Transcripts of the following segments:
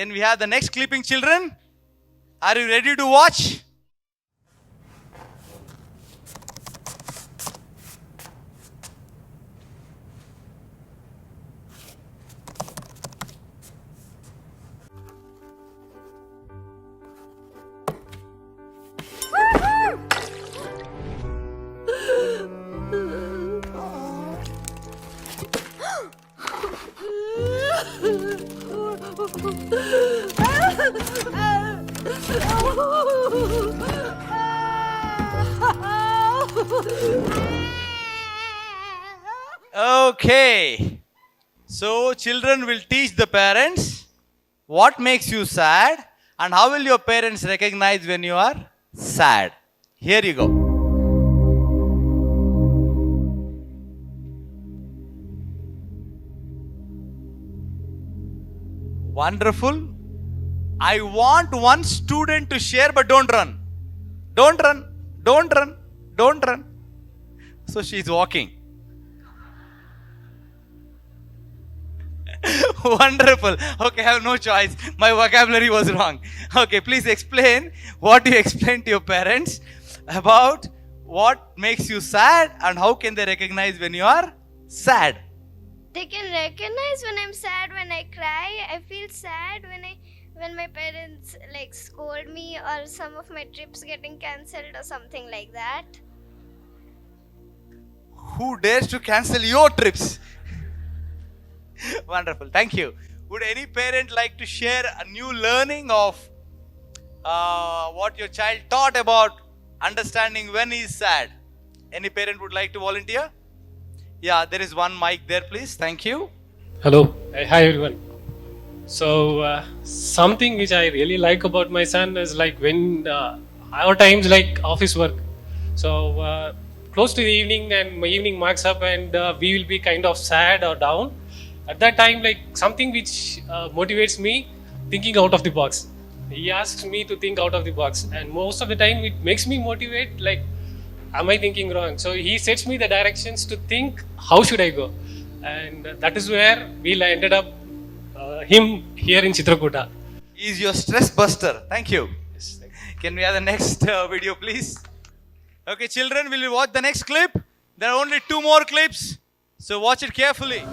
Can we have the next clipping, children? Are you ready to watch? Okay. So children will teach the parents what makes you sad and how will your parents recognize when you are sad. Here you go. Wonderful. I want one student to share, but don't run. Don't run. Don't run. Don't run. So she's walking. Wonderful. Okay, I have no choice. My vocabulary was wrong. Okay, please explain what you explained to your parents about what makes you sad and how can they recognize when you are sad. They can recognize when I'm sad, when I cry. I feel sad when my parents like scold me or some of my trips getting cancelled or something like that. Who dares to cancel your trips? Wonderful. Thank you. Would any parent like to share a new learning of what your child taught about understanding when he is sad? Any parent would like to volunteer? Yeah, there is one mic there, please. Thank you. Hello. Hi, everyone. So, something which I really like about my son is like when our times like office work. So, close to the evening and my evening marks up and we will be kind of sad or down. At that time, like something which motivates me, thinking out of the box. He asks me to think out of the box, and most of the time it makes me motivate. Like, am I thinking wrong? So he sets me the directions to think how should I go, and that is where we ended up him here in Chitrakoota. He is your stress buster. Thank you. Yes, thank you. Can we have the next video, please? Okay, children, will you watch the next clip? There are only 2 more clips, so watch it carefully.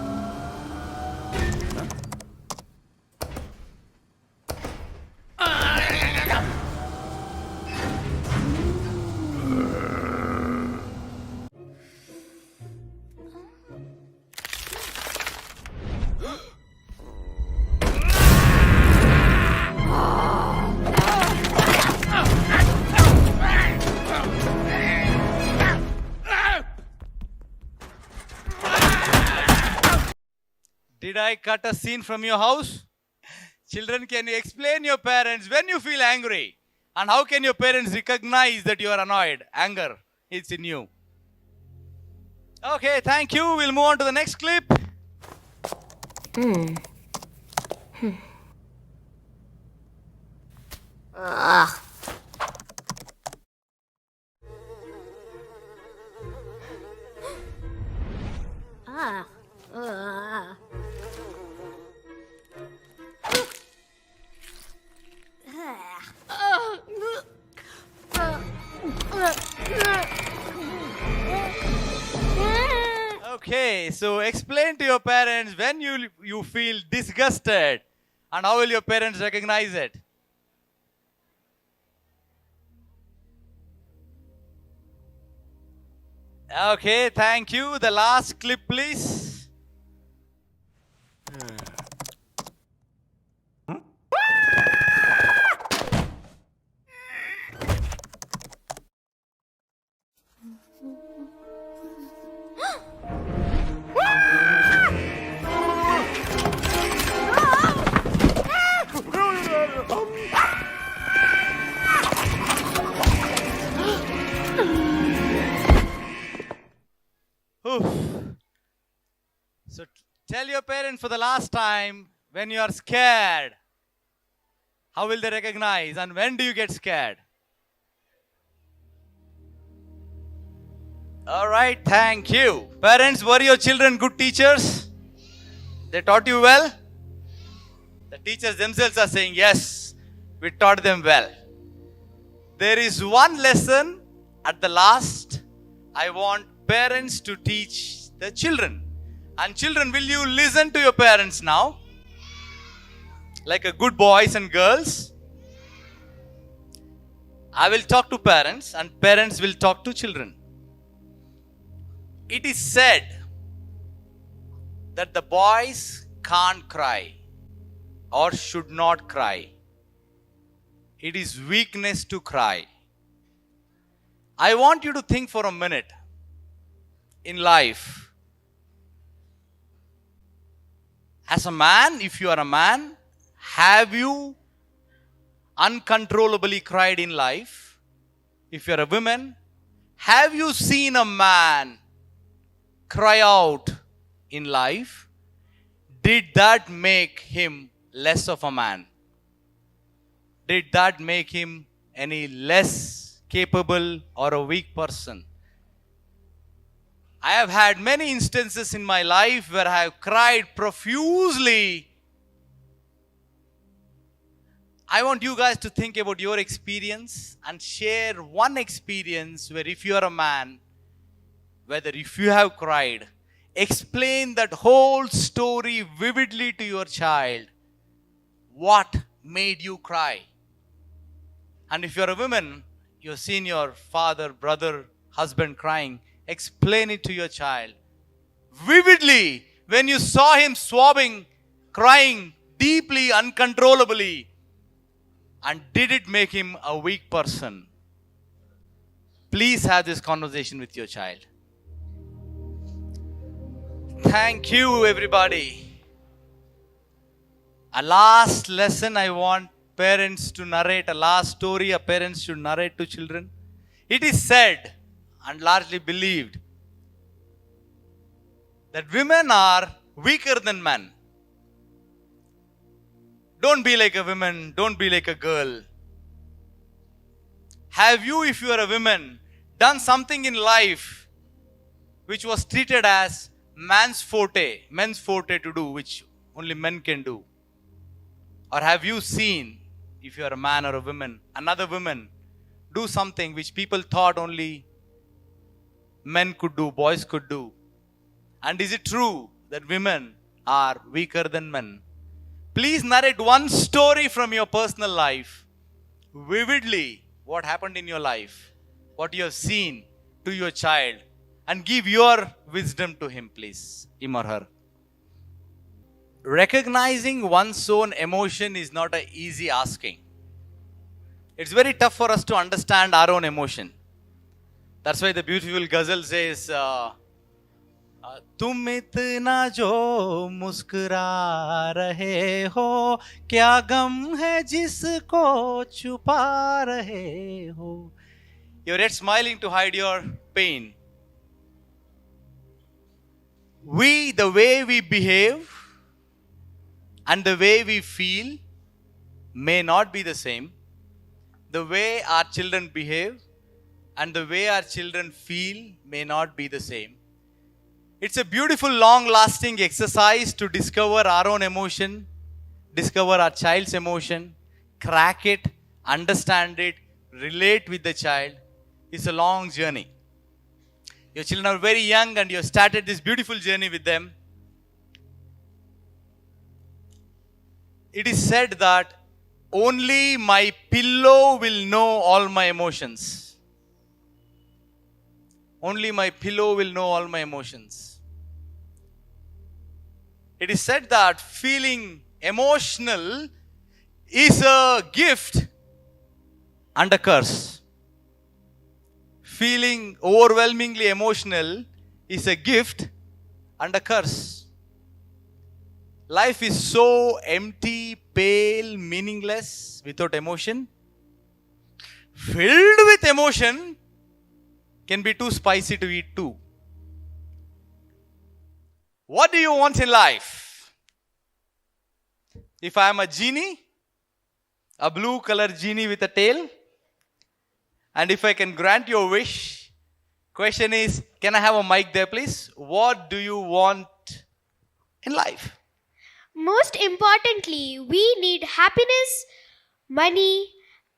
Did I cut a scene from your house? Children, can you explain your parents when you feel angry? And how can your parents recognize that you are annoyed? Anger, it's in you. Okay, thank you. We'll move on to the next clip. Okay, so explain to your parents when you feel disgusted and how will your parents recognize it? Okay, thank you. The last clip, please. Oof. So tell your parents for the last time when you are scared. How will they recognize and when do you get scared? Alright, thank you. Parents, were your children good teachers? They taught you well? The teachers themselves are saying, yes, we taught them well. There is one lesson at the last I want parents to teach the children. And children, will you listen to your parents now? Like a good boys and girls. I will talk to parents and parents will talk to children. It is said that the boys can't cry or should not cry. It is weakness to cry. I want you to think for a minute in life. As a man, if you are a man, have you uncontrollably cried in life? If you are a woman, have you seen a man cry out in life? Did that make him less of a man? Did that make him any less capable or a weak person? I have had many instances in my life where I have cried profusely. I want you guys to think about your experience and share one experience where if you are a man, whether if you have cried, explain that whole story vividly to your child. What made you cry? And if you are a woman, you have seen your father, brother, husband crying, explain it to your child. Vividly, when you saw him sobbing, crying deeply, uncontrollably, and did it make him a weak person? Please have this conversation with your child. Thank you, everybody. A last lesson I want parents to narrate, a last story a parents should narrate to children. It is said and largely believed that women are weaker than men. Don't be like a woman, don't be like a girl. Have you, if you are a woman, done something in life which was treated as men's forte to do, which only men can do? Or have you seen, if you are a man or a woman, another woman do something which people thought only men could do, boys could do? And is it true that women are weaker than men? Please narrate one story from your personal life, vividly, what happened in your life, what you have seen, to your child, and give your wisdom to him, please, him or her. Recognizing one's own emotion is not an easy asking. It's very tough for us to understand our own emotion. That's why the beautiful ghazal says, तुम इतना जो मुस्कुरा रहे हो, क्या गम है जिसको छुपा रहे हो. You're yet smiling to hide your pain. The way we behave and the way we feel may not be the same. The way our children behave and the way our children feel may not be the same. It's a beautiful, long-lasting exercise to discover our own emotion, discover our child's emotion, crack it, understand it, relate with the child. It's a long journey. Your children are very young and you have started this beautiful journey with them. It is said that only my pillow will know all my emotions. Only my pillow will know all my emotions. It is said that feeling emotional is a gift and a curse. Feeling overwhelmingly emotional is a gift and a curse. Life is so empty, pale, meaningless without emotion. Filled with emotion can be too spicy to eat too. What do you want in life? If I am a genie, a blue color genie with a tail, and if I can grant your wish, question is, can I have a mic there please? What do you want in life? Most importantly, we need happiness, money,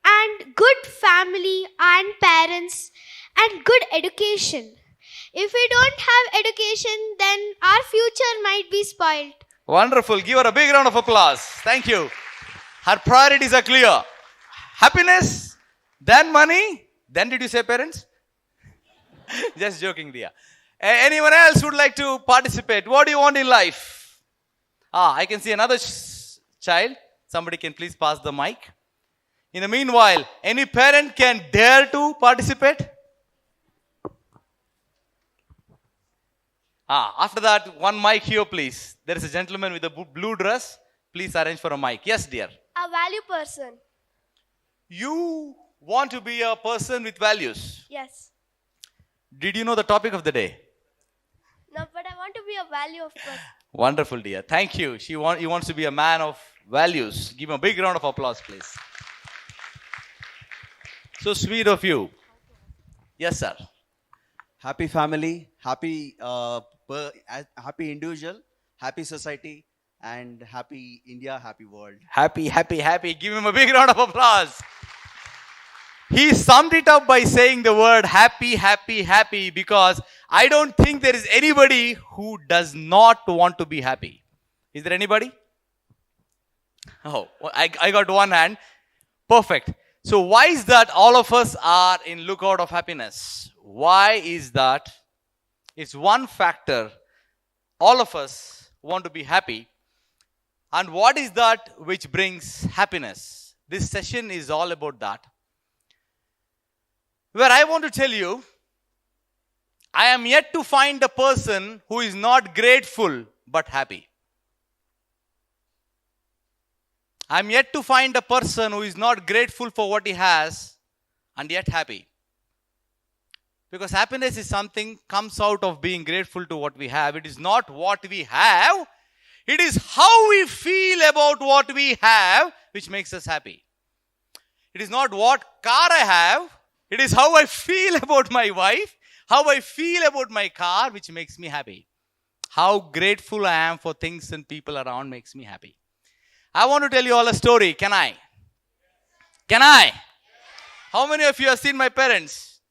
and good family and parents and good education. If we don't have education, then our future might be spoiled. Wonderful. Give her a big round of applause. Thank you. Her priorities are clear. Happiness, then money, then did you say parents? Just joking, dear. Anyone else would like to participate? What do you want in life? I can see another child. Somebody can please pass the mic. In the meanwhile, any parent can dare to participate? After that, one mic here, please. There is a gentleman with a blue dress. Please arrange for a mic. Yes, dear. A value person. You want to be a person with values. Yes. Did you know the topic of the day? No, but I want to be a value of person. Wonderful, dear. Thank you. He wants to be a man of values. Give him a big round of applause, please. So sweet of you. Yes, sir. Happy family, happy happy individual, happy society, and happy India, happy world. Happy, happy, happy. Give him a big round of applause. He summed it up by saying the word happy, happy, happy, because I don't think there is anybody who does not want to be happy. Is there anybody? Oh, I got one hand. Perfect. So why is that all of us are in lookout of happiness? Why is that? It's one factor. All of us want to be happy. And what is that which brings happiness? This session is all about that. Where I want to tell you, I am yet to find a person who is not grateful but happy. I am yet to find a person who is not grateful for what he has and yet happy. Because happiness is something comes out of being grateful to what we have. It is not what we have. It is how we feel about what we have which makes us happy. It is not what car I have. It is how I feel about my wife, how I feel about my car which makes me happy. How grateful I am for things and people around makes me happy. I want to tell you all a story. Can I? Can I? How many of you have seen my parents?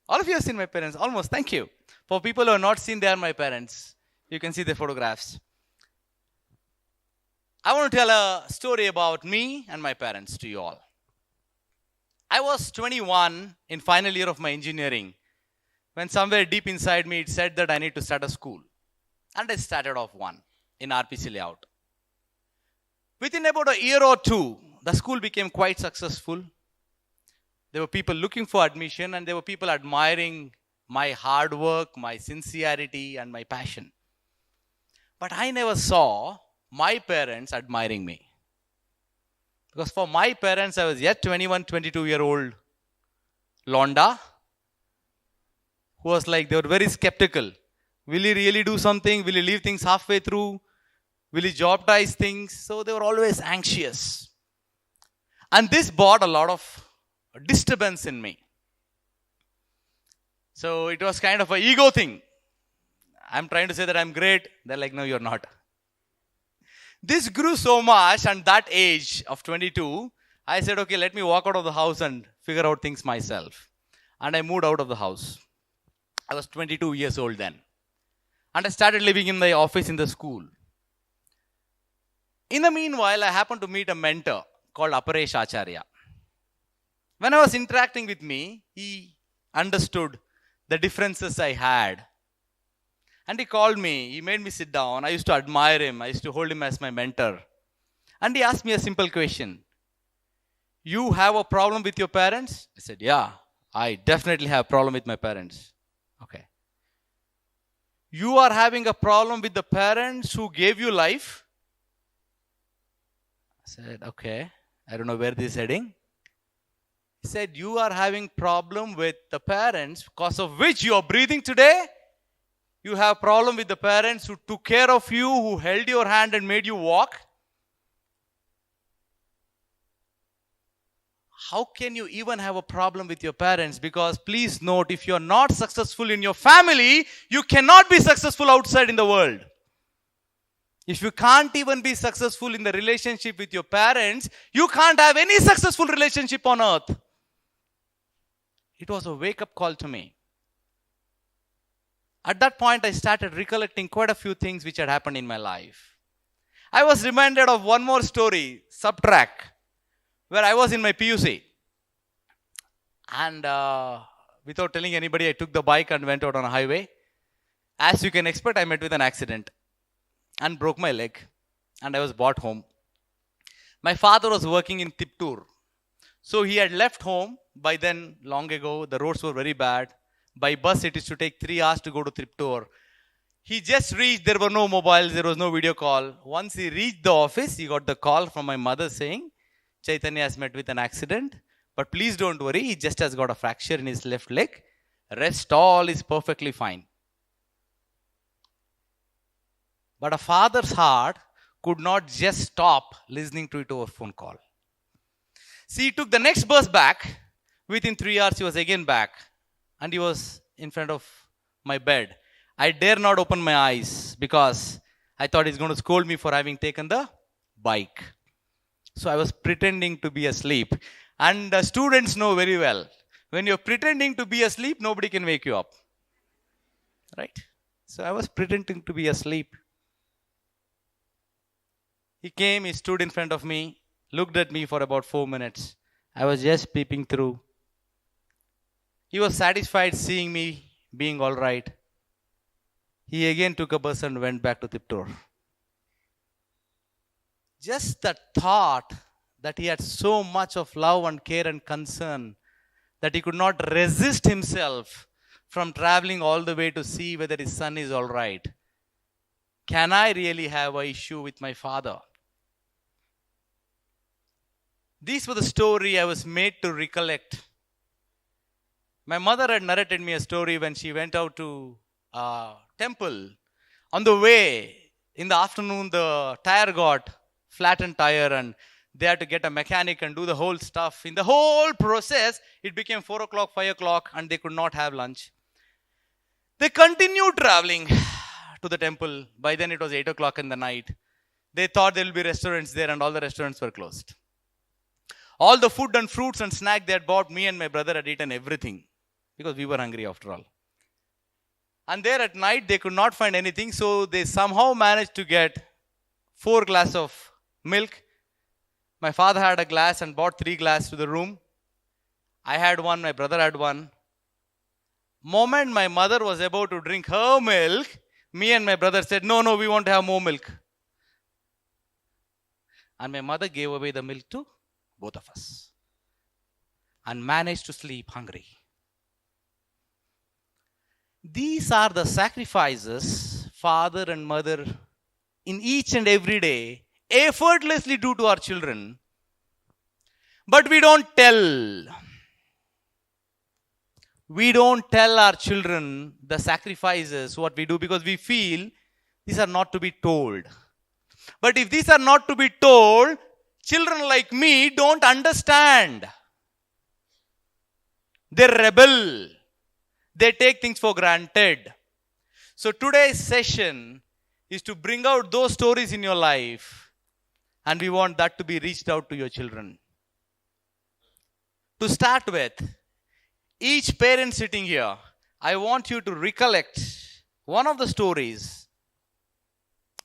All of you have seen my parents. Almost. Thank you. For people who have not seen, they are my parents. You can see the photographs. I want to tell a story about me and my parents to you all. I was 21 in final year of my engineering when somewhere deep inside me it said that I need to start a school. And I started off one in RPC layout. Within about a year or two, the school became quite successful. There were people looking for admission and there were people admiring my hard work, my sincerity and my passion. But I never saw my parents admiring me. Because for my parents, I was yet 21, 22-year-old Londa who was like, they were very skeptical. Will he really do something? Will he leave things halfway through? Will he jeopardize things? So they were always anxious. And this brought a lot of disturbance in me. So it was kind of an ego thing. I'm trying to say that I'm great. They're like, no, you're not. This grew so much, and that age of 22, I said, okay, let me walk out of the house and figure out things myself. And I moved out of the house. I was 22 years old then. And I started living in the office in the school. In the meanwhile, I happened to meet a mentor called Aparesh Acharya. When I was interacting with me, he understood the differences I had. And he called me, he made me sit down. I used to admire him, I used to hold him as my mentor. And he asked me a simple question. You have a problem with your parents? I said, yeah, I definitely have a problem with my parents. Okay. You are having a problem with the parents who gave you life? I said, okay, I don't know where this is heading. He said, you are having problem with the parents because of which you are breathing today? You have problem with the parents who took care of you, who held your hand and made you walk? How can you even have a problem with your parents? Because please note, if you are not successful in your family, you cannot be successful outside in the world. If you can't even be successful in the relationship with your parents, you can't have any successful relationship on earth. It was a wake-up call to me. At that point, I started recollecting quite a few things which had happened in my life. I was reminded of one more story, Subtrack, where I was in my PUC. And without telling anybody, I took the bike and went out on a highway. As you can expect, I met with an accident and broke my leg. And I was brought home. My father was working in Tiptur. So he had left home by then, long ago. The roads were very bad. By bus, it used to take 3 hours to go to Tiptur. He just reached, there were no mobiles, there was no video call. Once he reached the office, he got the call from my mother saying, Chaitanya has met with an accident, but please don't worry, he just has got a fracture in his left leg. Rest all is perfectly fine. But a father's heart could not just stop listening to it over phone call. See, he took the next bus back. Within 3 hours, he was again back. And he was in front of my bed. I dare not open my eyes because I thought he's going to scold me for having taken the bike. So I was pretending to be asleep. And the students know very well, when you're pretending to be asleep, nobody can wake you up. Right? So I was pretending to be asleep. He came, he stood in front of me, looked at me for about 4 minutes. I was just peeping through. He was satisfied seeing me being all right. He again took a bus and went back to Tiptur. Just the thought that he had so much of love and care and concern that he could not resist himself from traveling all the way to see whether his son is all right. Can I really have an issue with my father? These were the story I was made to recollect. My mother had narrated me a story when she went out to temple. On the way, in the afternoon, the tire got flattened tire and they had to get a mechanic and do the whole stuff. In the whole process, it became 4 o'clock, 5 o'clock and they could not have lunch. They continued traveling to the temple. By then it was 8 o'clock in the night. They thought there will be restaurants there and all the restaurants were closed. All the food and fruits and snack they had bought, me and my brother had eaten everything because we were hungry after all. And there at night they could not find anything, so they somehow managed to get 4 glasses of milk. My father had a glass and bought 3 glasses to the room. I had one, my brother had one. Moment my mother was about to drink her milk, me and my brother said, no, we want to have more milk. And my mother gave away the milk to both of us and managed to sleep hungry. These are the sacrifices father and mother in each and every day effortlessly do to our children. But we don't tell. We don't tell our children the sacrifices, what we do, because we feel these are not to be told. But if these are not to be told, children like me don't understand. They rebel. They take things for granted. So today's session is to bring out those stories in your life, and we want that to be reached out to your children. To start with, each parent sitting here, I want you to recollect one of the stories,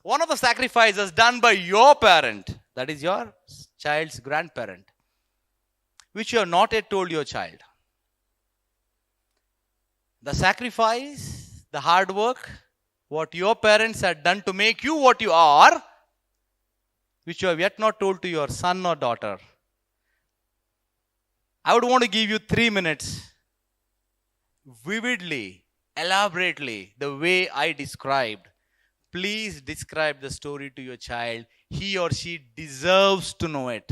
one of the sacrifices done by your parent, that is your child's grandparent, which you have not yet told your child. The sacrifice, the hard work, what your parents had done to make you what you are, which you have yet not told to your son or daughter. I would want to give you 3 minutes, vividly, elaborately, the way I described. Please describe the story to your child. He or she deserves to know it.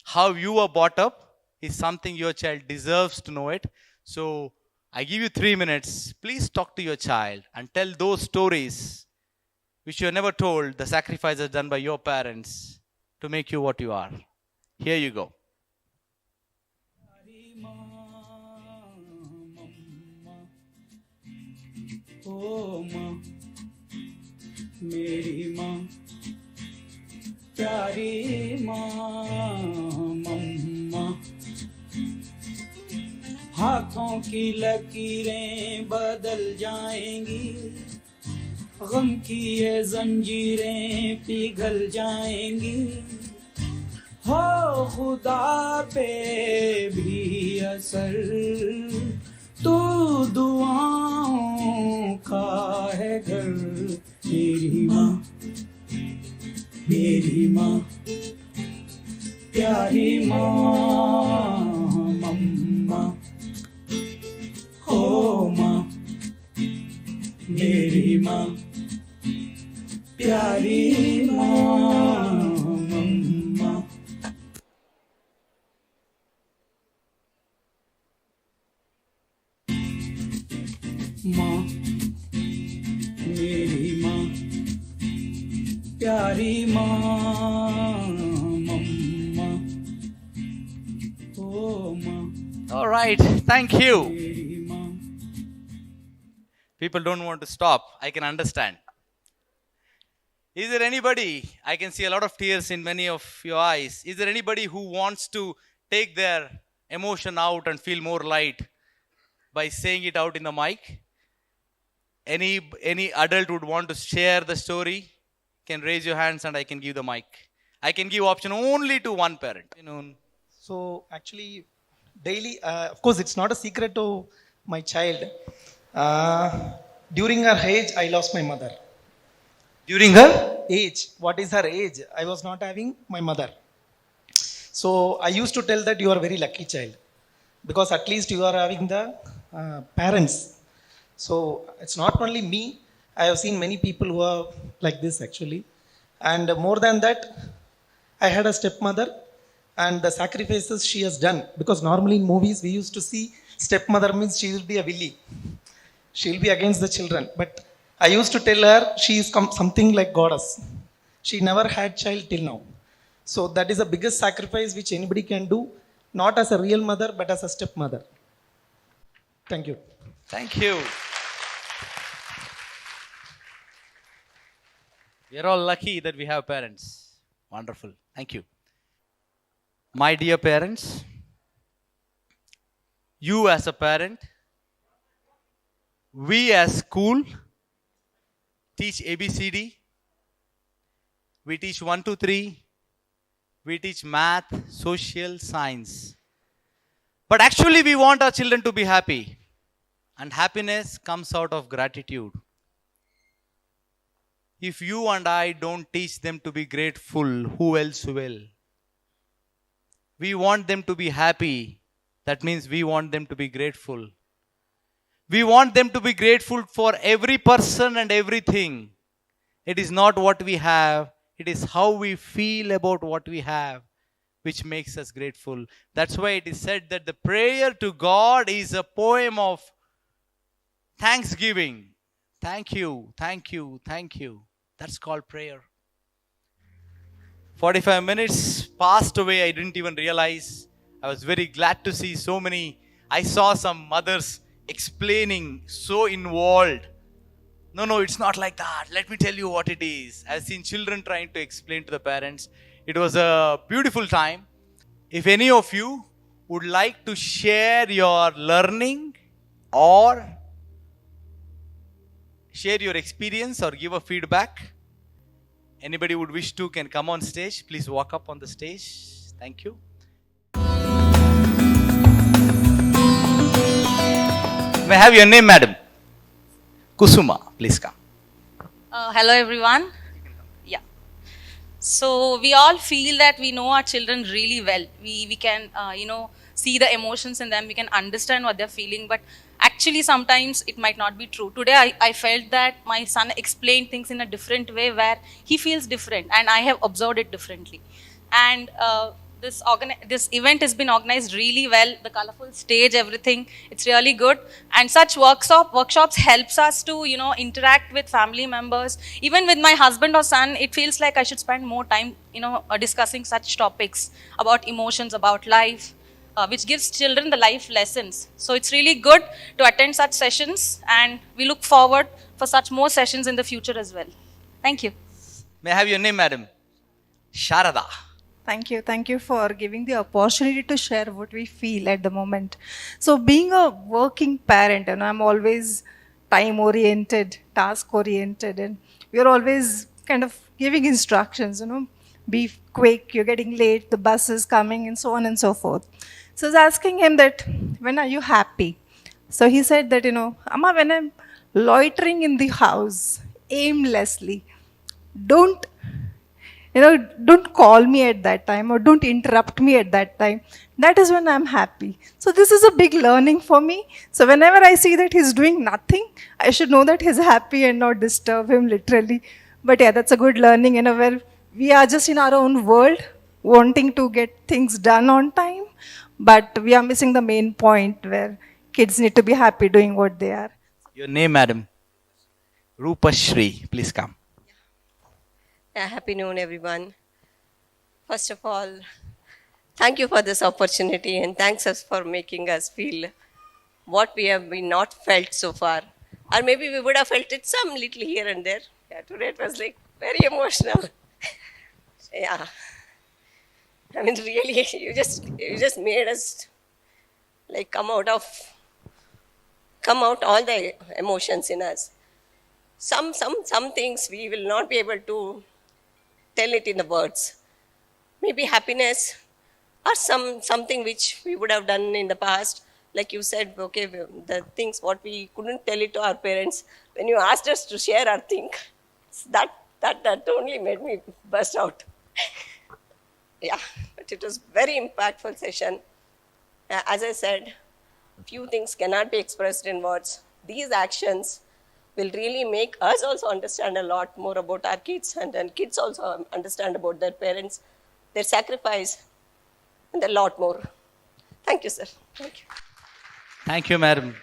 How you were brought up is something your child deserves to know it. So, I give you 3 minutes. Please talk to your child and tell those stories which you have never told, the sacrifices done by your parents to make you what you are. Here you go. मेरी माँ प्यारी माँ मम्मा, हाथों की लकीरें बदल जाएंगी, गम की ये जंजीरें पिघल जाएंगी, हो खुदा पे भी असर तू दुआओं का है घर। मेरी माँ प्यारी माँ मम्मा, हो माँ मेरी माँ प्यारी माँ मम्मा। माँ मेरी माँ प्यारी माँ मम्मा, ओ माँ All right, thank you. मेरी माँ। People don't want to stop. I can understand. Is there anybody? I can see a lot of tears in many of your eyes. Is there anybody who wants to take their emotion out and feel more light by saying it out in the mic? Any adult would want to share the story? Can raise your hands and I can give the mic. I can give option only to one parent. So actually, daily, of course, it's not a secret to my child. During her age, I lost my mother. During her Age, what is her age? I was not having my mother. So I used to tell that you are a very lucky child because at least you are having the parents. So it's not only me. I have seen many people who are like this actually. And more than that, I had a stepmother and the sacrifices she has done. Because normally in movies we used to see stepmother means she will be a villy. She will be against the children. But I used to tell her she is something like goddess. She never had child till now. So that is the biggest sacrifice which anybody can do, not as a real mother, but as a stepmother. Thank you. Thank you. We are all lucky that we have parents. Wonderful. Thank you. My dear parents, you as a parent, we as school teach ABCD, we teach 1, 2, 3, we teach math, social, science. But actually we want our children to be happy. And happiness comes out of gratitude. If you and I don't teach them to be grateful, who else will? We want them to be happy. That means we want them to be grateful. We want them to be grateful for every person and everything. It is not what we have, it is how we feel about what we have which makes us grateful. That's why it is said that the prayer to God is a poem of thanksgiving. Thank you, thank you, thank you. That's called prayer. 45 minutes passed away, I didn't even realize. I was very glad to see so many. I saw some mothers explaining, so involved. No, it's not like that. Let me tell you what it is. I've seen children trying to explain to the parents. It was a beautiful time. If any of you would like to share your learning or share your experience or give a feedback, anybody would wish to can come on stage. Please walk up on the stage. Thank you. May I have your name, madam? Kusuma, please come. Hello everyone. Yeah. So we all feel that we know our children really well. We can see the emotions in them. We can understand what they're feeling. But actually sometimes it might not be true. Today I felt that my son explained things in a different way where he feels different and I have observed it differently. And this event has been organized really well, the colorful stage, everything, it's really good. And such workshops helps us to, interact with family members. Even with my husband or son, it feels like I should spend more time, discussing such topics about emotions, about life, which gives children the life lessons. So it's really good to attend such sessions and we look forward for such more sessions in the future as well. Thank you. May I have your name, madam? Sharada. Thank you. Thank you for giving the opportunity to share what we feel at the moment. So, being a working parent, and I'm always time oriented, task oriented, and we're always kind of giving instructions, be quick, you're getting late, the bus is coming, and so on and so forth. So, I was asking him that, when are you happy? So, he said that, Amma, when I'm loitering in the house aimlessly, don't don't call me at that time or don't interrupt me at that time. That is when I'm happy. So this is a big learning for me. So whenever I see that he's doing nothing, I should know that he's happy and not disturb him literally. But yeah, that's a good learning, where we are just in our own world wanting to get things done on time, but we are missing the main point where kids need to be happy doing what they are. Your name, madam? Rupashri. Please come. Happy noon, everyone. First of all, thank you for this opportunity and thanks us for making us feel what we have been not felt so far. Or maybe we would have felt it some little here and there. Yeah, today it was like very emotional. Yeah. I mean, really, you just made us like come out all the emotions in us. Some things we will not be able to tell it in the words. Maybe happiness or something which we would have done in the past. Like you said, okay, the things what we couldn't tell it to our parents. When you asked us to share our thing, that only made me burst out. Yeah, but it was very impactful session. As I said, few things cannot be expressed in words. These actions will really make us also understand a lot more about our kids, and then kids also understand about their parents, their sacrifice, and a lot more. Thank you, sir. Thank you. Thank you, madam.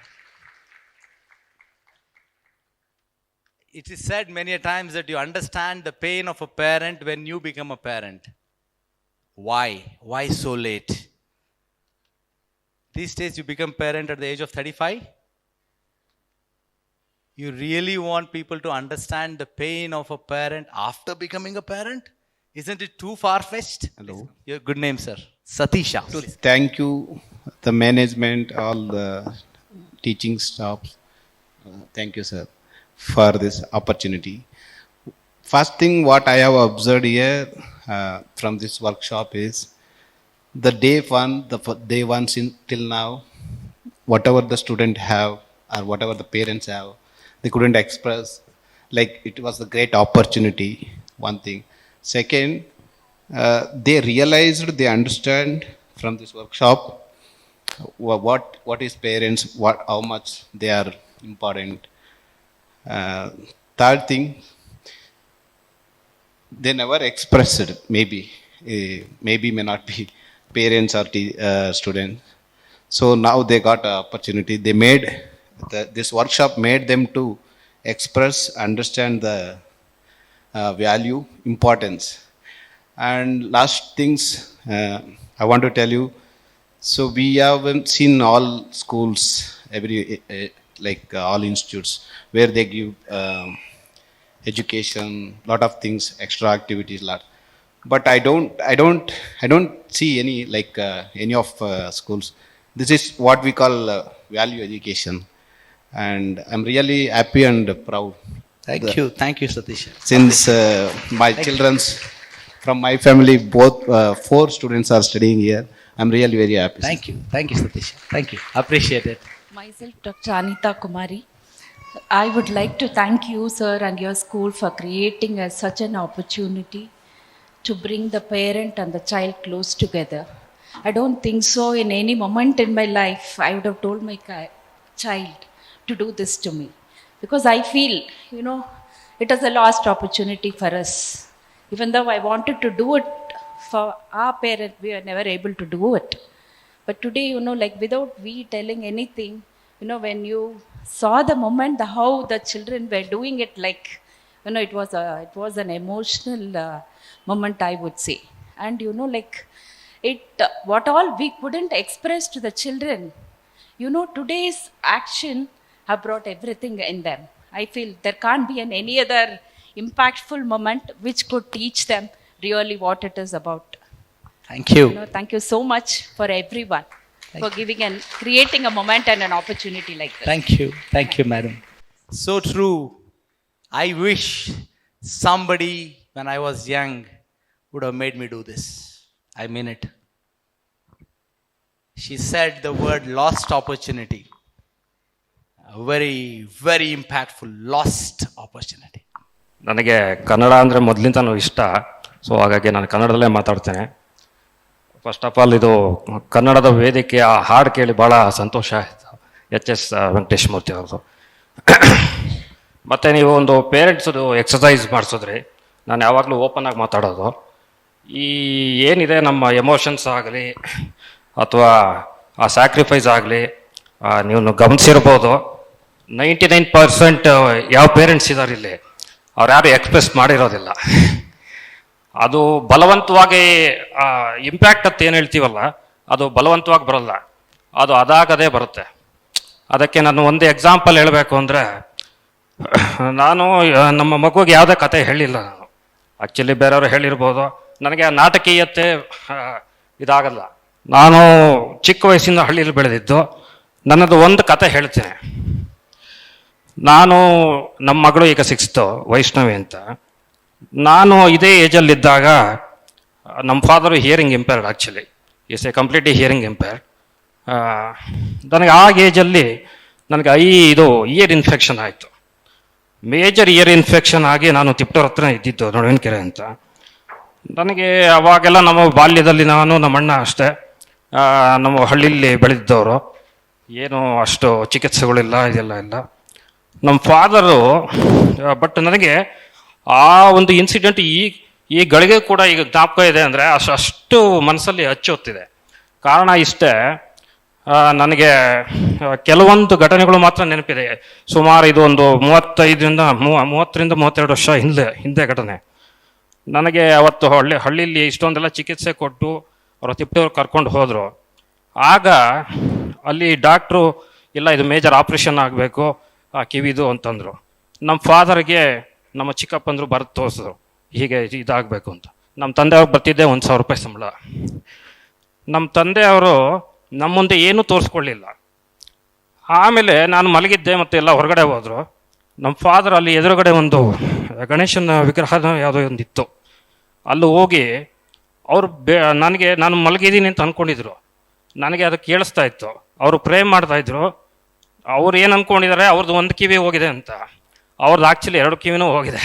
It is said many a times that you understand the pain of a parent when you become a parent. Why? Why so late? These days you become parent at the age of 35? You really want people to understand the pain of a parent after becoming a parent? Isn't it too far-fetched? Hello. Your good name, sir. Satisha. Please. Thank you, the management, all the teaching staff. Thank you, sir, for this opportunity. First thing what I have observed here from this workshop is the day one till now, whatever the student have or whatever the parents have, they couldn't express. Like, it was a great opportunity, one thing. Second, they realized, they understand from this workshop what is parents, how much they are important. Third thing, they never expressed it, maybe may not be parents or students. So now they got an opportunity. They made this workshop made them to express, understand the value, importance. And last things I want to tell you. So we have seen all schools, all institutes where they give education, lot of things, extra activities, lot. But I don't see any of schools. This is what we call value education, and I'm really happy and proud. Thank you, Satish. Since my children's from my family, both 4 students are studying here. I'm really very happy. Thank you, Satish. Thank you, appreciate it. Myself, Dr. Anita Kumari. I would like to thank you, sir, and your school for creating such an opportunity to bring the parent and the child close together. I don't think so in any moment in my life I would have told my child to do this to me. Because I feel, it was a lost opportunity for us. Even though I wanted to do it for our parent, we were never able to do it. But today, without we telling anything, when you saw the moment, how the children were doing it, it was an emotional moment, I would say. And what all we couldn't express to the children, today's action have brought everything in them. I feel there can't be any other impactful moment which could teach them really what it is about. Thank you. Thank you so much for everyone for giving and creating a moment and an opportunity like this. Thank you, madam. So true. I wish somebody when I was young would have made me do this. I mean it. She said the word lost opportunity. A very, very impactful lost opportunity. ನನಗೆ ಕನ್ನಡ ಅಂದರೆ ಮೊದಲಿಂದನೂ ಇಷ್ಟ. So ಹಾಗಾಗಿ ನಾನು ಕನ್ನಡದಲ್ಲೇ ಮಾತಾಡ್ತೇನೆ. First of all ಇದು ಕನ್ನಡದ ವೇದಿಕೆ ಆ ಹಾಡು ಕೇಳಿ ಭಾಳ ಸಂತೋಷ ಆಯಿತು. ಎಚ್.ಎಸ್. ವೆಂಕಟೇಶ್ ಮೂರ್ತಿ ಅವ್ರದ್ದು. ಮತ್ತು ನೀವು ಒಂದು ಪೇರೆಂಟ್ಸದು ಎಕ್ಸಸೈಸ್ ಮಾಡಿಸಿದ್ರಿ. ನಾನು ಯಾವಾಗಲೂ ಓಪನ್ ಆಗಿ ಮಾತಾಡೋದು. ಈ ಏನಿದೆ ನಮ್ಮ ಎಮೋಷನ್ಸ್ ಆಗಲಿ ಅಥವಾ ಆ ಸ್ಯಾಕ್ರಿಫೈಸ್ ಆಗಲಿ ನೀವು ಗಮನಿಸಿರ್ಬೋದು. 99% ಯಾವ ಪೇರೆಂಟ್ಸ್ ಇದ್ದಾರೆ ಇಲ್ಲಿ ಅವ್ರು ಯಾರು ಎಕ್ಸ್ಪ್ರೆಸ್ ಮಾಡಿರೋದಿಲ್ಲ. ಅದು ಬಲವಂತವಾಗಿ ಇಂಪ್ಯಾಕ್ಟ್ ಅಂತ ಏನು ಹೇಳ್ತೀವಲ್ಲ ಅದು ಬಲವಂತವಾಗಿ ಬರೋಲ್ಲ, ಅದು ಅದಾಗದೇ ಬರುತ್ತೆ. ಅದಕ್ಕೆ ನಾನು ಒಂದು ಎಕ್ಸಾಂಪಲ್ ಹೇಳಬೇಕು ಅಂದರೆ, ನಾನು ನಮ್ಮ ಮಗುಗೆ ಯಾವುದೇ ಕತೆ ಹೇಳಿಲ್ಲ. ನಾನು ಆ್ಯಕ್ಚುಲಿ ಬೇರೆಯವರು ಹೇಳಿರ್ಬೋದು. ನನಗೆ ಆ ನಾಟಕೀಯತೆ ಇದಾಗಲ್ಲ. ನಾನು ಚಿಕ್ಕ ವಯಸ್ಸಿಂದ ಹಳ್ಳಿಯಲ್ಲಿ ಬೆಳೆದಿದ್ದು. ನನ್ನದು ಒಂದು ಕತೆ ಹೇಳ್ತೇನೆ. ನಾನು ನಮ್ಮ ಮಗಳು ಈಗ 6th ವೈಷ್ಣವಿ ಅಂತ. ನಾನು ಇದೇ ಏಜಲ್ಲಿದ್ದಾಗ ನಮ್ಮ father hearing impaired, actually is a completely hearing impaired. ನನಗೆ ಆ ಏಜಲ್ಲಿ ನನಗೆ ಇಯರ್ ಇನ್ಫೆಕ್ಷನ್ ಆಯಿತು. ಮೇಜರ್ ಇಯರ್ ಇನ್ಫೆಕ್ಷನ್ ಆಗಿ ನಾನು ತಿಪ್ಟೂರ್ ಹತ್ರ ಇದ್ದಿದ್ದು, ನಡುವಿನಕೆರೆ ಅಂತ. ನನಗೆ ಅವಾಗೆಲ್ಲ ನಮ್ಮ ಬಾಲ್ಯದಲ್ಲಿ ನಾನು ನಮ್ಮ ಅಣ್ಣ ಅಷ್ಟೇ ನಮ್ಮ ಹಳ್ಳಿಯಲ್ಲಿ ಬೆಳೆದಿದ್ದವರು. ಏನು ಅಷ್ಟು ಚಿಕಿತ್ಸೆಗಳಿಲ್ಲ, ಇದೆಲ್ಲ ಇಲ್ಲ. ನಮ್ಮ ಫಾದರು ಬಟ್ ನನಗೆ ಆ ಒಂದು ಇನ್ಸಿಡೆಂಟ್ ಈ ಗಳಿಗೆ ಕೂಡ ಈಗ ಜ್ಞಾಪಕ ಇದೆ. ಅಂದರೆ ಅಷ್ಟು ಮನಸ್ಸಲ್ಲಿ ಹಚ್ಚೊತ್ತಿದೆ. ಕಾರಣ ಇಷ್ಟೇ, ನನಗೆ ಕೆಲವೊಂದು ಘಟನೆಗಳು ಮಾತ್ರ ನೆನಪಿದೆ. ಸುಮಾರು ಇದು ಒಂದು 30-32 ವರ್ಷ ಹಿಂದೆ ಘಟನೆ. ನನಗೆ ಅವತ್ತು ಹಳ್ಳಿಯಲ್ಲಿ ಇಷ್ಟೊಂದೆಲ್ಲ ಚಿಕಿತ್ಸೆ ಕೊಟ್ಟು ಅವರು ತಿಪ್ಟೂರು ಕರ್ಕೊಂಡು ಹೋದರು. ಆಗ ಅಲ್ಲಿ ಡಾಕ್ಟ್ರು ಇಲ್ಲ ಇದು ಮೇಜರ್ ಆಪ್ರೇಷನ್ ಆಗಬೇಕು ಆ ಕಿವಿದು ಅಂತಂದರು. ನಮ್ಮ ಫಾದರ್ಗೆ ನಮ್ಮ ಚಿಕ್ಕಪ್ಪಂದರು ಬರೆದು ತೋರಿಸಿದ್ರು ಹೀಗೆ ಇದಾಗಬೇಕು ಅಂತ. ನಮ್ಮ ತಂದೆಯವ್ರಿಗೆ ಬರ್ತಿದ್ದೆ 1,000 ರೂಪಾಯಿ ಸಂಬಳ. ನಮ್ಮ ತಂದೆಯವರು ನಮ್ಮ ಮುಂದೆ ಏನೂ ತೋರಿಸ್ಕೊಳ್ಳಿಲ್ಲ. ಆಮೇಲೆ ನಾನು ಮಲಗಿದ್ದೆ ಮತ್ತು ಎಲ್ಲ ಹೊರಗಡೆ ಹೋದರು. ನಮ್ಮ ಫಾದರ್ ಅಲ್ಲಿ ಎದುರುಗಡೆ ಒಂದು ಗಣೇಶನ ವಿಗ್ರಹದ ಯಾವುದೋ ಒಂದಿತ್ತು. ಅಲ್ಲಿ ಹೋಗಿ ಅವರು ನಾನು ಮಲಗಿದ್ದೀನಿ ಅಂತ ಅಂದ್ಕೊಂಡಿದ್ರು. ನನಗೆ ಅದು ಕೇಳಿಸ್ತಾ ಇತ್ತು. ಅವರು ಪ್ರೇ ಮಾಡ್ತಾಯಿದ್ರು. ಅವ್ರು ಏನು ಅಂದ್ಕೊಂಡಿದ್ದಾರೆ, ಅವ್ರದ್ದು ಒಂದು ಕಿವಿ ಹೋಗಿದೆ ಅಂತ. ಅವ್ರದ್ದು ಆ್ಯಕ್ಚುಲಿ 2 ಕಿವಿನೂ ಹೋಗಿದೆ.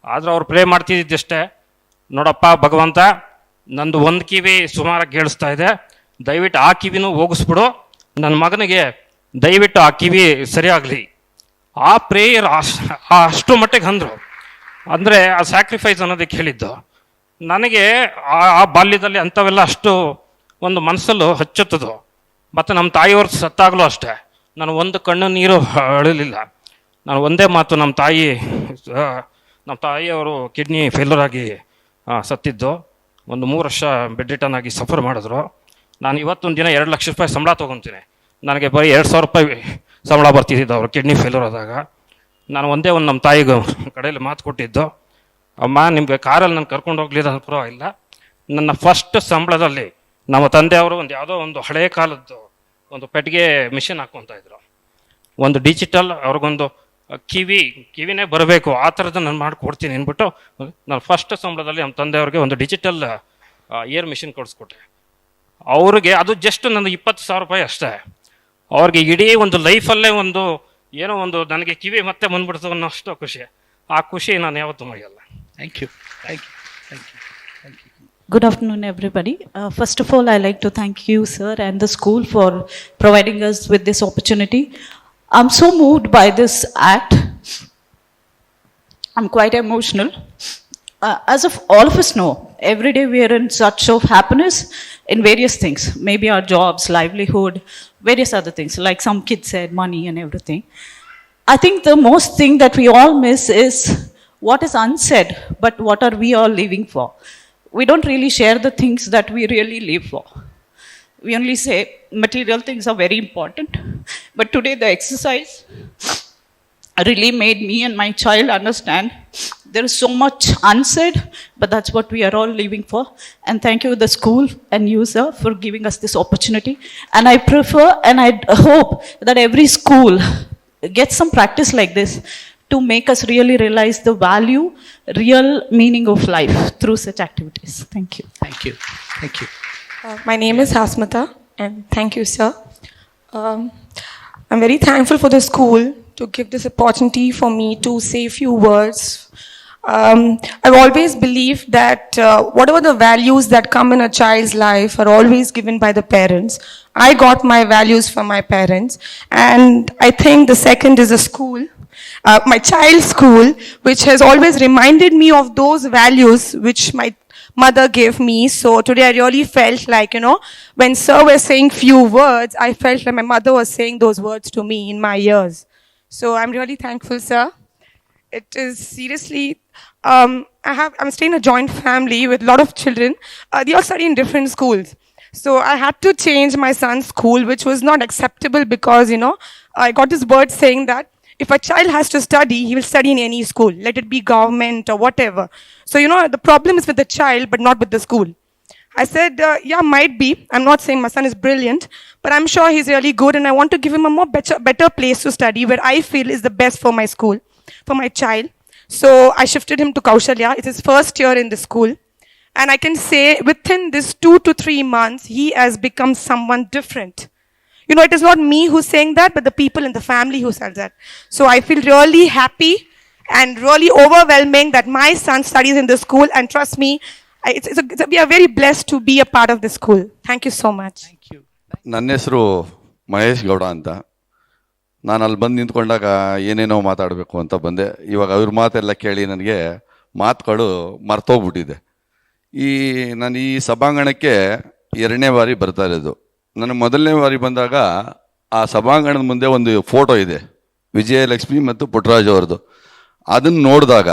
ಆದರೂ ಅವ್ರು ಪ್ರೇ ಮಾಡ್ತಿದ್ದಷ್ಟೇ, ನೋಡಪ್ಪ ಭಗವಂತ, ನಂದು ಒಂದು ಕಿವಿ ಸುಮಾರಾಗಿ ಕೇಳಿಸ್ತಾ ಇದೆ, ದಯವಿಟ್ಟು ಆ ಕಿವಿನೂ ಹೋಗಿಸ್ಬಿಡು, ನನ್ನ ಮಗನಿಗೆ ದಯವಿಟ್ಟು ಆ ಕಿವಿ ಸರಿಯಾಗಲಿ. ಆ ಪ್ರೇಯರ್ ಅಷ್ಟು ಮಟ್ಟಿಗೆ ಅಂದರು. ಅಂದರೆ ಆ ಸ್ಯಾಕ್ರಿಫೈಸ್ ಅನ್ನೋದಕ್ಕೆ ಹೇಳಿದ್ದು. ನನಗೆ ಆ ಬಾಲ್ಯದಲ್ಲಿ ಅಂಥವೆಲ್ಲ ಅಷ್ಟು ಒಂದು ಮನಸ್ಸಲ್ಲೂ ಹಚ್ಚುತ್ತದು. ಮತ್ತು ನಮ್ಮ ತಾಯಿಯವ್ರು ಸತ್ತಾಗಲೂ ಅಷ್ಟೇ ನಾನು ಒಂದು ಕಣ್ಣು ನೀರು ಅಳಲಿಲ್ಲ. ನಾನು ಒಂದೇ ಮಾತು, ನಮ್ಮ ತಾಯಿಯವರು ಕಿಡ್ನಿ ಫೇಲ್ಯೂರ್ ಆಗಿ ಸತ್ತಿದ್ದು. ಒಂದು 3 ವರ್ಷ ಬೆಡ್ ರಿಟರ್ನ್ ಆಗಿ ಸಫರ್ ಮಾಡಿದ್ರು. ನಾನು ಇವತ್ತೊಂದು ದಿನ 2 ಲಕ್ಷ ರೂಪಾಯಿ ಸಂಬಳ ತೊಗೊತೀನಿ. ನನಗೆ ಬರೀ 2,000 ರೂಪಾಯಿ ಸಂಬಳ ಬರ್ತಿದ್ದಿದ್ದು ಅವರು ಕಿಡ್ನಿ ಫೇಲ್ಯೂರ್ ಆದಾಗ. ನಾನು ಒಂದೇ ಒಂದು ನಮ್ಮ ತಾಯಿಗೆ ಕಡೆಯಲ್ಲಿ ಮಾತು ಕೊಟ್ಟಿದ್ದು, ಅಮ್ಮ ನಿಮಗೆ ಕಾರಲ್ಲಿ ನಾನು ಕರ್ಕೊಂಡು ಹೋಗ್ಲಿಲ್ಲ ಪರವಾಗಿಲ್ಲ, ನನ್ನ ಫಸ್ಟ್ ಸಂಬಳದಲ್ಲಿ ನಮ್ಮ ತಂದೆಯವರು ಯಾವುದೋ ಒಂದು ಹಳೆಯ ಕಾಲದ್ದು ಒಂದು ಪೆಟ್ಟಿಗೆ ಮಿಷಿನ್ ಹಾಕ್ಕೊತಾ ಇದ್ರು. ಒಂದು ಡಿಜಿಟಲ್ ಅವ್ರಿಗೊಂದು ಕಿವಿನೇ ಬರಬೇಕು ಆ ಥರದ್ದು ನಾನು ಮಾಡಿಕೊಡ್ತೀನಿ ಅಂದ್ಬಿಟ್ಟು ನಾನು ಫಸ್ಟ್ ಸಂಬಳದಲ್ಲಿ ನಮ್ಮ ತಂದೆಯವ್ರಿಗೆ ಒಂದು ಡಿಜಿಟಲ್ ಇಯರ್ ಮಿಷಿನ್ ಕೊಡಿಸ್ಕೊಟ್ಟೆ. ಅವ್ರಿಗೆ ಅದು ಜಸ್ಟ್ ನನ್ನ 20,000 ರೂಪಾಯಿ ಅಷ್ಟೇ. ಅವ್ರಿಗೆ ಇಡೀ ಒಂದು ಲೈಫಲ್ಲೇ ಏನೋ ಒಂದು ನನಗೆ ಕಿವಿ ಮತ್ತೆ ಬಂದ್ಬಿಡ್ತು ಅನ್ನೋ ಅಷ್ಟು ಖುಷಿ. ಆ ಖುಷಿ ನಾನು ಯಾವತ್ತೂ ಮರೆಯಲ್ಲ. Thank you. Good afternoon, everybody. First of all, I'd like to thank you, sir, and the school for providing us with this opportunity. I'm so moved by this act. I'm quite emotional. As of all of us know, every day we are in search of happiness in various things, maybe our jobs, livelihood, various other things, like some kids said, money and everything. I think the most thing that we all miss is what is unsaid, but what are we all living for? We don't really share the things that we really live for. We only say material things are very important. But today the exercise really made me and my child understand There is so much unsaid, but that's what we are all living for. And thank you, the school and you, sir, for giving us this opportunity. And I prefer and I hope that every school gets some practice like this to make us really realize the value, real meaning of life through such activities. Thank you. Thank you. Thank you. My name is Hasmata, and thank you, sir. I'm very thankful for the school to give this opportunity for me to say a few words. I've always believed that whatever the values that come in a child's life are always given by the parents. I got my values from my parents, and I think the second is a school, my child's school, which has always reminded me of those values which my mother gave me. So today I really felt like, when sir was saying few words, I felt like my mother was saying those words to me in my ears. So I'm really thankful, sir. It is seriously, I'm staying in a joint family with a lot of children. They all study in different schools. So I had to change my son's school, which was not acceptable because, I got this word saying that if a child has to study, he will study in any school, let it be government or whatever. So, the problem is with the child, but not with the school. I said, yeah, might be. I'm not saying my son is brilliant, but I'm sure he's really good, and I want to give him a more better place to study where I feel is the best for my school, for my child. So I shifted him to Kaushalya. It's his first year in the school. And I can say within this 2 to 3 months, he has become someone different. It is not me who's saying that, but the people in the family who said that. So I feel really happy and really overwhelming that my son studies in the school, and trust me, we are very blessed to be a part of the school. Thank you so much. ನನ್ನ ಹೆಸರು ಮಹೇಶ್ ಗೌಡ ಅಂತ. ನಾನು ಅಲ್ಲಿ ಬಂದು ನಿಂತ್ಕೊಂಡಾಗ ಏನೇನೋ ಮಾತಾಡಬೇಕು ಅಂತ ಬಂದೆ. ಇವಾಗ ಅವ್ರ ಮಾತೆಲ್ಲ ಕೇಳಿ ನನಗೆ ಮಾತುಗಳು ಮರ್ತೋಗ್ಬಿಟ್ಟಿದೆ. ನಾನು ಈ ಸಭಾಂಗಣಕ್ಕೆ 2ನೇ ಬಾರಿ ಬರ್ತಾ ಇರೋದು. ನನಗೆ ಮೊದಲನೇ ಬಾರಿ ಬಂದಾಗ ಆ ಸಭಾಂಗಣದ ಮುಂದೆ ಒಂದು ಫೋಟೋ ಇದೆ, ವಿಜಯಲಕ್ಷ್ಮಿ ಮತ್ತು ಪುಟ್ಟರಾಜ್ ಅವ್ರದ್ದು. ಅದನ್ನು ನೋಡಿದಾಗ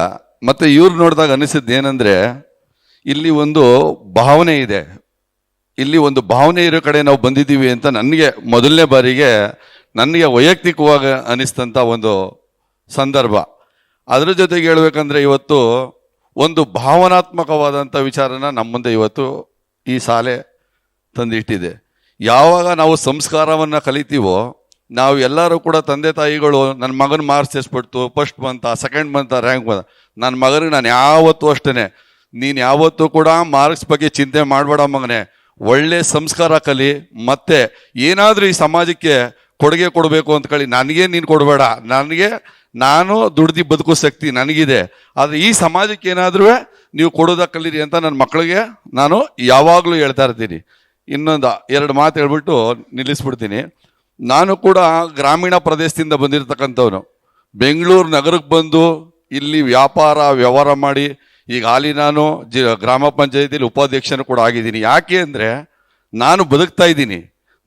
ಮತ್ತು ಇವ್ರು ನೋಡಿದಾಗ ಅನಿಸಿದ್ದು ಏನಂದರೆ, ಇಲ್ಲಿ ಒಂದು ಭಾವನೆ ಇದೆ, ಇಲ್ಲಿ ಒಂದು ಭಾವನೆ ಇರೋ ಕಡೆ ನಾವು ಬಂದಿದ್ದೀವಿ ಅಂತ ನನಗೆ ಮೊದಲನೇ ಬಾರಿಗೆ ನನಗೆ ವೈಯಕ್ತಿಕವಾಗಿ ಅನಿಸ್ತಂಥ ಒಂದು ಸಂದರ್ಭ. ಅದರ ಜೊತೆಗೆ ಹೇಳ್ಬೇಕಂದ್ರೆ ಇವತ್ತು ಒಂದು ಭಾವನಾತ್ಮಕವಾದಂಥ ವಿಚಾರನ ನಮ್ಮ ಮುಂದೆ ಇವತ್ತು ಈ ಶಾಲೆ ತಂದಿಟ್ಟಿದೆ. ಯಾವಾಗ ನಾವು ಸಂಸ್ಕಾರವನ್ನು ಕಲಿತೀವೋ, ನಾವು ಎಲ್ಲರೂ ಕೂಡ ತಂದೆ ತಾಯಿಗಳು ನನ್ನ ಮಗನ ಮಾರ್ಕ್ಸ್ ಎಸ್ಬಿಡ್ತು, ಫಸ್ಟ್ ಬಂತ, ಸೆಕೆಂಡ್ ಬಂತ, ರ್ಯಾಂಕ್ ಬಂತ, ನನ್ನ ಮಗನಿಗೆ ನಾನು ಯಾವತ್ತೂ ಅಷ್ಟೇ, ನೀನು ಯಾವತ್ತೂ ಕೂಡ ಮಾರ್ಕ್ಸ್ ಬಗ್ಗೆ ಚಿಂತೆ ಮಾಡಬೇಡ ಮಗನೇ, ಒಳ್ಳೆ ಸಂಸ್ಕಾರ ಕಲಿ, ಮತ್ತೆ ಏನಾದರೂ ಈ ಸಮಾಜಕ್ಕೆ ಕೊಡುಗೆ ಕೊಡಬೇಕು ಅಂತ ಕಲಿ, ನನಗೆ ನೀನು ಕೊಡಬೇಡ, ನಾನು ದುಡ್ದು ಬದುಕೋ ಶಕ್ತಿ ನನಗಿದೆ, ಆದರೆ ಈ ಸಮಾಜಕ್ಕೆ ಏನಾದರೂ ನೀವು ಕೊಡೋದಕ್ಕೆ ಕಲೀರಿ ಅಂತ ನನ್ನ ಮಕ್ಕಳಿಗೆ ನಾನು ಯಾವಾಗಲೂ ಹೇಳ್ತಾ ಇರ್ತೀನಿ. ಇನ್ನೊಂದು 2 ಮಾತು ಹೇಳ್ಬಿಟ್ಟು ನಿಲ್ಲಿಸ್ಬಿಡ್ತೀನಿ. ನಾನು ಕೂಡ ಗ್ರಾಮೀಣ ಪ್ರದೇಶದಿಂದ ಬಂದಿರತಕ್ಕಂಥವನು. ಬೆಂಗಳೂರು ನಗರಕ್ಕೆ ಬಂದು ಇಲ್ಲಿ ವ್ಯವಹಾರ ಮಾಡಿ ಈಗ ಹಾಲಿ ನಾನು ಗ್ರಾಮ ಪಂಚಾಯತಿಲಿ ಉಪಾಧ್ಯಕ್ಷನು ಕೂಡ ಆಗಿದ್ದೀನಿ. ಯಾಕೆ ಅಂದರೆ ನಾನು ಬದುಕ್ತಾ ಇದ್ದೀನಿ,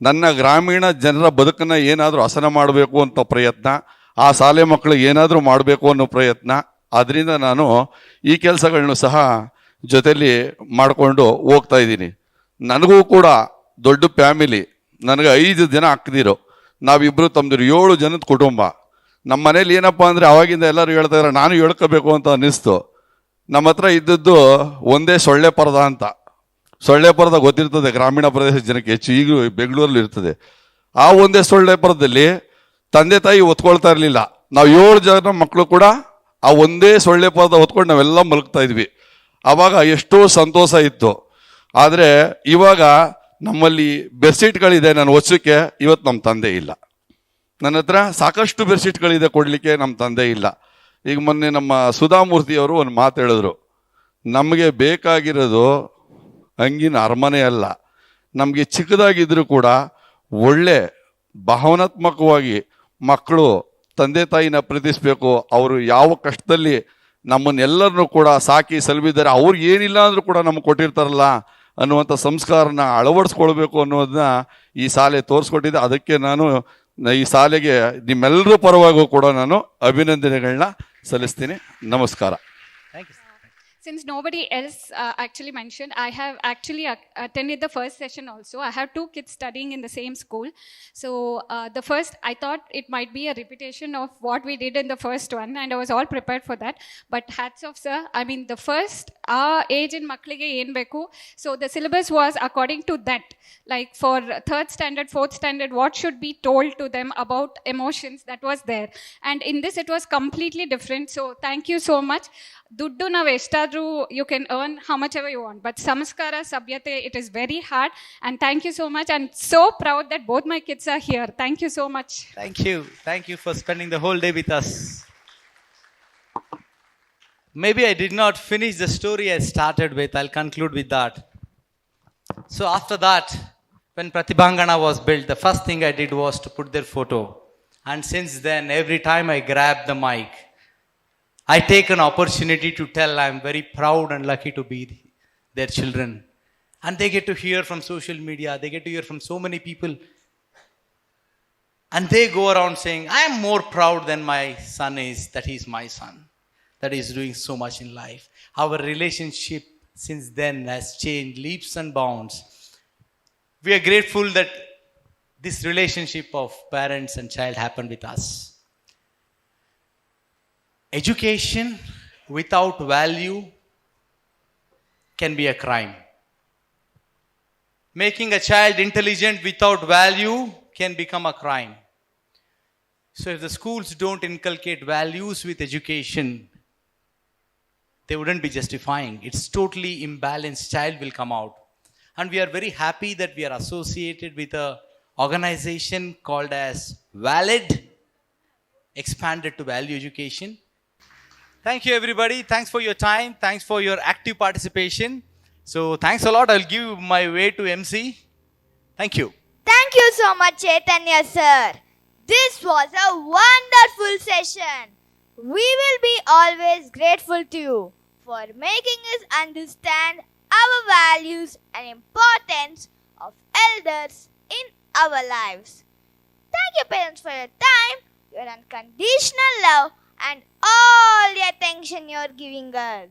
ನನ್ನ ಗ್ರಾಮೀಣ ಜನರ ಬದುಕನ್ನು ಏನಾದರೂ ಹಸನ ಮಾಡಬೇಕು ಅಂತ ಪ್ರಯತ್ನ, ಆ ಶಾಲೆ ಮಕ್ಕಳಿಗೆ ಏನಾದರೂ ಮಾಡಬೇಕು ಅನ್ನೋ ಪ್ರಯತ್ನ. ಅದರಿಂದ ನಾನು ಈ ಕೆಲಸಗಳನ್ನೂ ಸಹ ಜೊತೆಯಲ್ಲಿ ಮಾಡಿಕೊಂಡು ಹೋಗ್ತಾ ಇದ್ದೀನಿ. ನನಗೂ ಕೂಡ ದೊಡ್ಡ ಫ್ಯಾಮಿಲಿ, ನನಗೆ 5 ಜನ ಅಕ್ಕದಿರು, ನಾವಿಬ್ಬರು ತಮ್ಮದು 7 ಜನದ ಕುಟುಂಬ. ನಮ್ಮ ಮನೇಲಿ ಏನಪ್ಪ ಅಂದರೆ ಅವಾಗಿಂದ ಎಲ್ಲರೂ ಹೇಳ್ತಾ ಇದ್ದಾರೆ, ನಾನು ಹೇಳ್ಕೋಬೇಕು ಅಂತ ಅನ್ನಿಸ್ತು. ನಮ್ಮ ಹತ್ರ ಇದ್ದದ್ದು ಒಂದೇ ಸೊಳ್ಳೆ ಪರದ ಅಂತ. ಸೊಳ್ಳೆ ಪರದ ಗೊತ್ತಿರ್ತದೆ ಗ್ರಾಮೀಣ ಪ್ರದೇಶದ ಜನಕ್ಕೆ, ಹೆಚ್ಚು ಈಗಲೂ ಬೆಂಗಳೂರಲ್ಲಿ ಇರ್ತದೆ. ಆ ಒಂದೇ ಸೊಳ್ಳೆ ಪರದಲ್ಲಿ ತಂದೆ ತಾಯಿ ಒತ್ಕೊಳ್ತಾ ಇರಲಿಲ್ಲ. ನಾವು 7 ಜನ ಮಕ್ಕಳು ಕೂಡ ಆ ಒಂದೇ ಸೊಳ್ಳೆ ಪರದ ಹೊತ್ಕೊಂಡು ನಾವೆಲ್ಲ ಮಲಗ್ತಾ ಇದ್ವಿ. ಆವಾಗ ಎಷ್ಟೋ ಸಂತೋಷ ಇತ್ತು. ಆದರೆ ಇವಾಗ ನಮ್ಮಲ್ಲಿ ಬೆಡ್ಶೀಟ್ಗಳಿದೆ ನನ್ನ ವರ್ಷಕ್ಕೆ, ಇವತ್ತು ನಮ್ಮ ತಂದೆ ಇಲ್ಲ. ನನ್ನ ಹತ್ರ ಸಾಕಷ್ಟು ಬೆಡ್ಶೀಟ್ಗಳಿದೆ ಕೊಡಲಿಕ್ಕೆ, ನಮ್ಮ ತಂದೆ ಇಲ್ಲ. ಈಗ ಮೊನ್ನೆ ನಮ್ಮ ಸುಧಾಮೂರ್ತಿಯವರು ಒಂದು ಮಾತು ಹೇಳಿದ್ರು, ನಮಗೆ ಬೇಕಾಗಿರೋದು ಹಂಗಿನ ಅರಮನೆ ಅಲ್ಲ, ನಮಗೆ ಚಿಕ್ಕದಾಗಿದ್ದರೂ ಕೂಡ ಒಳ್ಳೆ ಭಾವನಾತ್ಮಕವಾಗಿ ಮಕ್ಕಳು ತಂದೆ ತಾಯಿನ ಪ್ರೀತಿಸಬೇಕು. ಅವರು ಯಾವ ಕಷ್ಟದಲ್ಲಿ ನಮ್ಮನ್ನೆಲ್ಲರನ್ನೂ ಕೂಡ ಸಾಕಿ ಸಲುಹಿದ್ದಾರೆ, ಅವ್ರಿಗೆ ಏನಿಲ್ಲ ಅಂದರೂ ಕೂಡ ನಮಗೆ ಕೊಟ್ಟಿರ್ತಾರಲ್ಲ ಅನ್ನುವಂಥ ಸಂಸ್ಕಾರನ ಅಳವಡಿಸ್ಕೊಳ್ಬೇಕು ಅನ್ನೋದನ್ನ ಈ ಶಾಲೆ ತೋರಿಸ್ಕೊಟ್ಟಿದೆ. ಅದಕ್ಕೆ ನಾನು ಈ ಶಾಲೆಗೆ ನಿಮ್ಮೆಲ್ಲರ ಪರವಾಗೂ ಕೂಡ ನಾನು ಅಭಿನಂದನೆಗಳನ್ನ ಸಲ್ಲಿಸ್ತೀನಿ. ನಮಸ್ಕಾರ. So since nobody else actually mentioned, I have actually attended the first session also. I have 2 kids studying in the same school. So the first, I thought it might be a repetition of what we did in the first one, and I was all prepared for that. But hats off, sir. I mean, the first, age in Maklige Yen Beku. So the syllabus was according to that. Like for 3rd standard, 4th standard, what should be told to them about emotions, that was there. And in this, it was completely different. So thank you so much. Duddu navu eshtaadru you can earn how much ever you want, but samskara sabhyate, it is very hard. And thank you so much. I'm so proud that both my kids are here. Thank you so much. Thank you for spending the whole day with us. Maybe I did not finish the story I started with. I'll conclude with that. So after that, when Pratibhangana was built, the first thing I did was to put their photo. And since then, every time I grab the mic, I take an opportunity to tell I'm very proud and lucky to be their children. And they get to hear from social media, they get to hear from so many people. And they go around saying, I am more proud than my son is, that he's my son, that he's doing so much in life. Our relationship since then has changed leaps and bounds. We are grateful that this relationship of parents and child happened with us. Education without value can be a crime. Making a child intelligent without value can become a crime. So if the schools don't inculcate values with education, they wouldn't be justifying. It's totally imbalanced. Child will come out. And we are very happy that we are associated with a organization called as Valid, expanded to Value Education. Thank you, everybody. Thanks for your time. Thanks for your active participation. So thanks a lot. I'll give my way to MC. Thank you. Thank you so much, Chaitanya sir. This was a wonderful session. We will be always grateful to you for making us understand our values and importance of elders in our lives. Thank you, parents, for your time, your unconditional love, and all the attention you're giving us.